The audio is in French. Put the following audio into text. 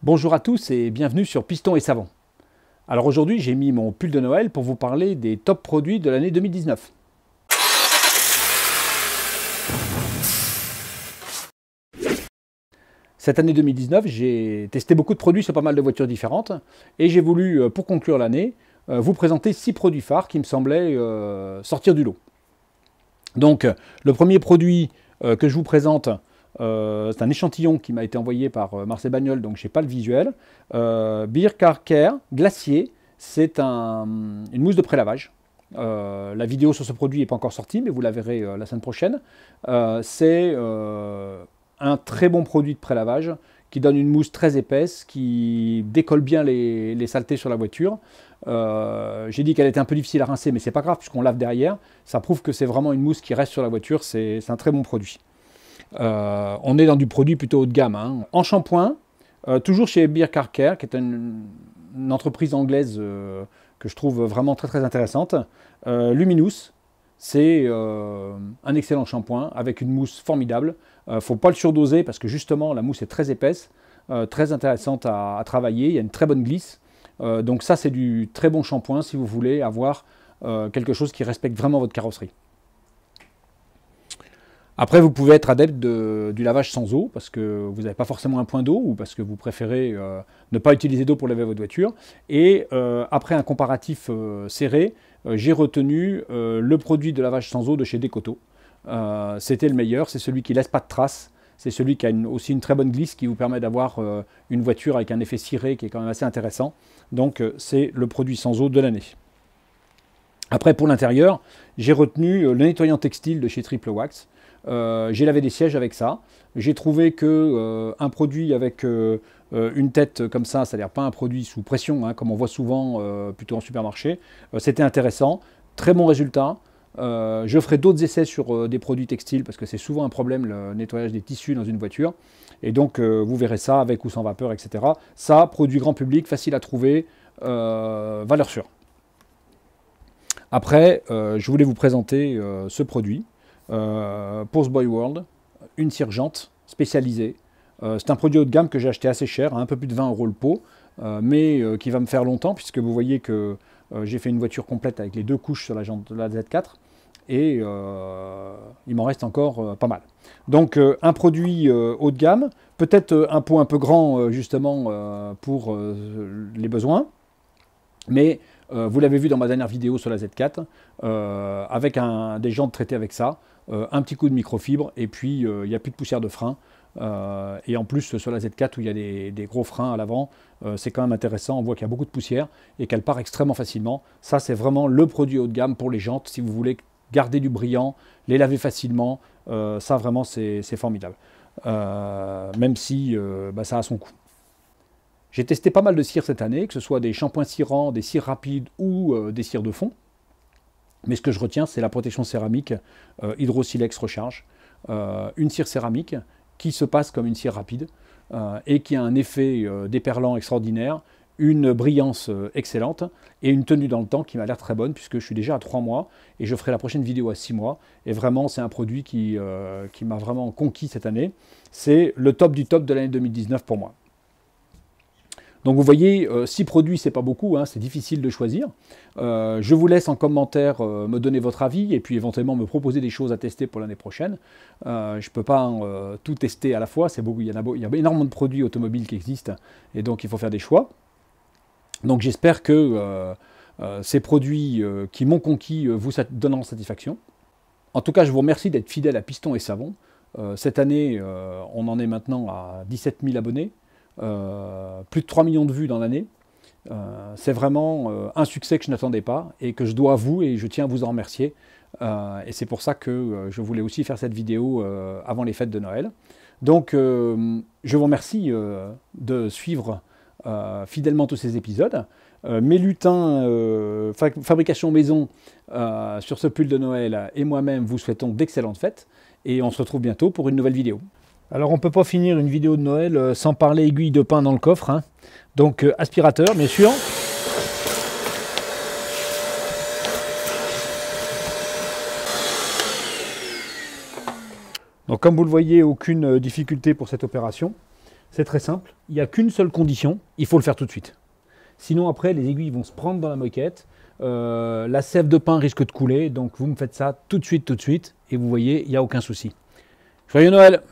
Bonjour à tous et bienvenue sur Piston et Savon. Alors aujourd'hui j'ai mis mon pull de Noël pour vous parler des top produits de l'année 2019. Cette année 2019 j'ai testé beaucoup de produits sur pas mal de voitures différentes et j'ai voulu pour conclure l'année vous présenter 6 produits phares qui me semblaient sortir du lot. Donc le premier produit que je vous présente, c'est un échantillon qui m'a été envoyé par Marseille Bagnole, donc je n'ai pas le visuel. Beer Car Care Glacier, c'est une mousse de prélavage. La vidéo sur ce produit n'est pas encore sortie, mais vous la verrez la semaine prochaine. C'est un très bon produit de prélavage qui donne une mousse très épaisse, qui décolle bien les saletés sur la voiture. J'ai dit qu'elle était un peu difficile à rincer, mais c'est pas grave puisqu'on lave derrière. Ça prouve que c'est vraiment une mousse qui reste sur la voiture, c'est un très bon produit. On est dans du produit plutôt haut de gamme. Hein. En shampoing, toujours chez Beer Car Care, qui est une entreprise anglaise que je trouve vraiment très intéressante. Luminous, c'est un excellent shampoing avec une mousse formidable. Faut pas le surdoser parce que justement la mousse est très épaisse, très intéressante à travailler. Il y a une très bonne glisse. Donc ça c'est du très bon shampoing si vous voulez avoir quelque chose qui respecte vraiment votre carrosserie. Après, vous pouvez être adepte du lavage sans eau, parce que vous n'avez pas forcément un point d'eau, ou parce que vous préférez ne pas utiliser d'eau pour laver votre voiture. Et après un comparatif serré, j'ai retenu le produit de lavage sans eau de chez Decoto. C'était le meilleur, c'est celui qui ne laisse pas de traces, c'est celui qui a aussi une très bonne glisse, qui vous permet d'avoir une voiture avec un effet ciré qui est quand même assez intéressant. Donc c'est le produit sans eau de l'année. Après, pour l'intérieur, j'ai retenu le nettoyant textile de chez Triple Wax. J'ai lavé des sièges avec ça. J'ai trouvé que un produit avec une tête comme ça, c'est-à-dire pas un produit sous pression, hein, comme on voit souvent plutôt en supermarché, c'était intéressant. Très bon résultat. Je ferai d'autres essais sur des produits textiles parce que c'est souvent un problème le nettoyage des tissus dans une voiture. Et donc vous verrez ça avec ou sans vapeur, etc. Ça, produit grand public, facile à trouver, valeur sûre. Après, je voulais vous présenter ce produit. Postboy World, une cire-jante spécialisée. C'est un produit haut de gamme que j'ai acheté assez cher, à un peu plus de 20 € le pot, mais qui va me faire longtemps puisque vous voyez que j'ai fait une voiture complète avec les 2 couches sur la jante de la Z4 et il m'en reste encore pas mal. Donc un produit haut de gamme, peut-être un pot un peu grand justement pour les besoins, mais vous l'avez vu dans ma dernière vidéo sur la Z4, avec des jantes traitées avec ça, un petit coup de microfibre, et puis il n'y a plus de poussière de frein. Et en plus, sur la Z4, où il y a des gros freins à l'avant, c'est quand même intéressant. On voit qu'il y a beaucoup de poussière et qu'elle part extrêmement facilement. Ça, c'est vraiment le produit haut de gamme pour les jantes. Si vous voulez garder du brillant, les laver facilement, ça, vraiment, c'est formidable. Même si ça a son coût. J'ai testé pas mal de cires cette année, que ce soit des shampoings cirants, des cires rapides ou des cires de fond. Mais ce que je retiens, c'est la protection céramique Hydro-Silex Recharge. Une cire céramique qui se passe comme une cire rapide et qui a un effet déperlant extraordinaire, une brillance excellente et une tenue dans le temps qui m'a l'air très bonne puisque je suis déjà à 3 mois et je ferai la prochaine vidéo à 6 mois. Et vraiment, c'est un produit qui m'a vraiment conquis cette année. C'est le top du top de l'année 2019 pour moi. Donc vous voyez, 6 produits, c'est pas beaucoup, hein, c'est difficile de choisir. Je vous laisse en commentaire me donner votre avis et puis éventuellement me proposer des choses à tester pour l'année prochaine. Je ne peux pas tout tester à la fois, il y a énormément de produits automobiles qui existent et donc il faut faire des choix. Donc j'espère que ces produits qui m'ont conquis vous donneront satisfaction. En tout cas, je vous remercie d'être fidèle à Piston et Savon. Cette année, on en est maintenant à 17 000 abonnés. Plus de 3 millions de vues dans l'année. C'est vraiment un succès que je n'attendais pas et que je dois à vous et je tiens à vous en remercier. Et c'est pour ça que je voulais aussi faire cette vidéo avant les fêtes de Noël. Donc je vous remercie de suivre fidèlement tous ces épisodes. Mes lutins fabrication maison sur ce pull de Noël et moi-même vous souhaitons d'excellentes fêtes et on se retrouve bientôt pour une nouvelle vidéo. Alors on ne peut pas finir une vidéo de Noël sans parler aiguille de pain dans le coffre. Hein. Donc aspirateur bien sûr. Donc comme vous le voyez, aucune difficulté pour cette opération. C'est très simple. Il n'y a qu'une seule condition, il faut le faire tout de suite. Sinon après, les aiguilles vont se prendre dans la moquette. La sève de pain risque de couler. Donc vous me faites ça tout de suite. Et vous voyez, il n'y a aucun souci. Joyeux Noël!